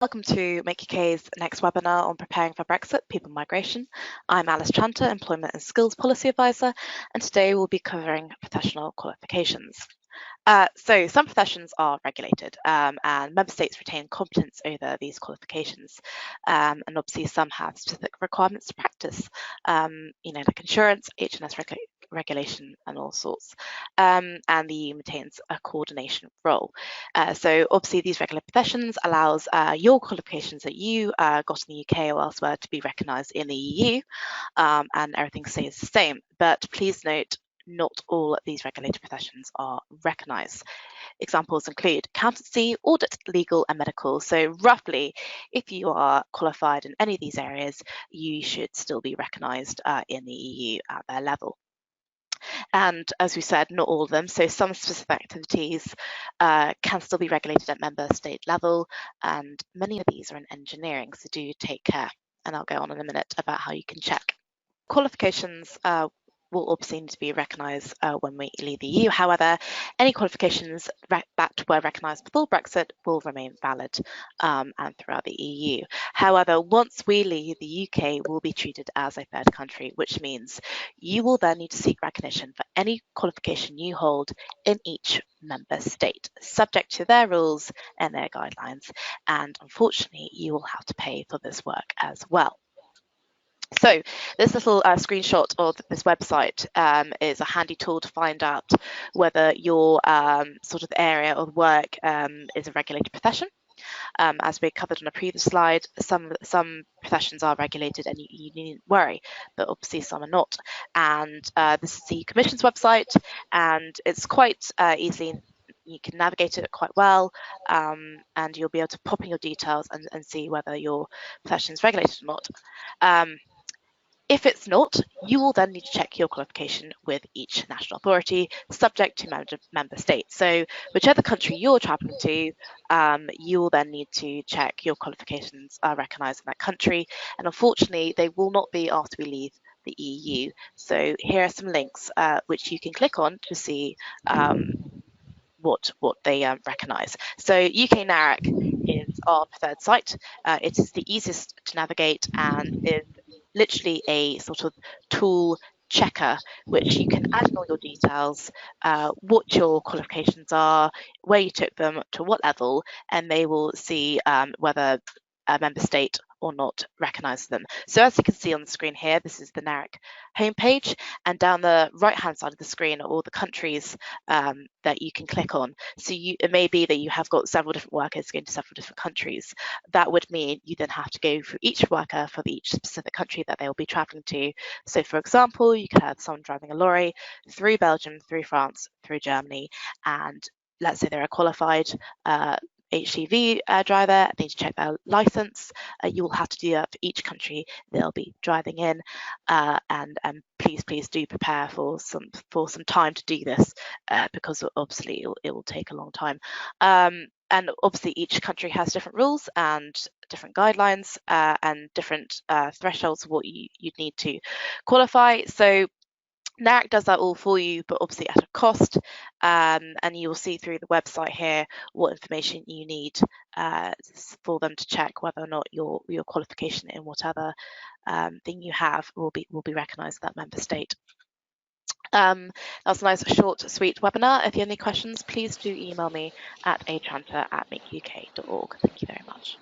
Welcome to Make UK's next webinar on preparing for Brexit, people migration. I'm Alice Chanter, Employment and Skills Policy Advisor, and today we'll be covering professional qualifications. So some professions are regulated and member states retain competence over these qualifications. And obviously some have specific requirements to practice, like insurance, H&S regulation and all sorts. And the EU maintains a coordination role. So obviously these regular professions allows your qualifications that you got in the UK or elsewhere to be recognised in the EU, and everything stays the same. But please note, not all these regulated professions are recognised. Examples include accountancy, audit, legal and medical. So roughly, if you are qualified in any of these areas, you should still be recognised in the EU at their level. And as we said, not all of them. So some specific activities can still be regulated at member state level, and many of these are in engineering, so do take care. And I'll go on in a minute about how you can check. Qualifications will obviously need to be recognised when we leave the EU. However, any qualifications that were recognised before Brexit will remain valid and throughout the EU. However, once we leave, the UK will be treated as a third country, which means you will then need to seek recognition for any qualification you hold in each member state, subject to their rules and their guidelines. And unfortunately, you will have to pay for this work as well. So this little screenshot of this website is a handy tool to find out whether your sort of area of work is a regulated profession. As we covered on a previous slide, some professions are regulated and you needn't worry, but obviously some are not. And this is the Commission's website, and it's quite easily, you can navigate it quite well, and you'll be able to pop in your details and see whether your profession is regulated or not. If it's not, you will then need to check your qualification with each national authority, subject to member state. So whichever country you're travelling to, you will then need to check your qualifications are recognised in that country. And unfortunately, they will not be after we leave the EU. So here are some links which you can click on to see what they recognise. So UK NARIC is our preferred site. It is the easiest to navigate and is literally a sort of tool checker which you can add in all your details, what your qualifications are, where you took them, to what level, and they will see whether a member state or not recognises them. So as you can see on the screen here, this is the NARIC homepage, and down the right hand side of the screen are all the countries that you can click on. So it may be that you have got several different workers going to several different countries. That would mean you then have to go through each worker for each specific country that they will be travelling to. So for example, you could have someone driving a lorry through Belgium, through France, through Germany, and let's say they're a qualified HGV driver, they need to check their license. You will have to do that for each country they'll be driving in, and please do prepare for some time to do this, because obviously it will take a long time. And obviously each country has different rules and different guidelines and different thresholds of what you'd need to qualify. So NARIC does that all for you, but obviously at a cost, and you will see through the website here what information you need for them to check whether or not your qualification in whatever thing you have will be recognised in that member state. That was a nice, short, sweet webinar. If you have any questions, please do email me at achanter@makeuk.org. Thank you very much.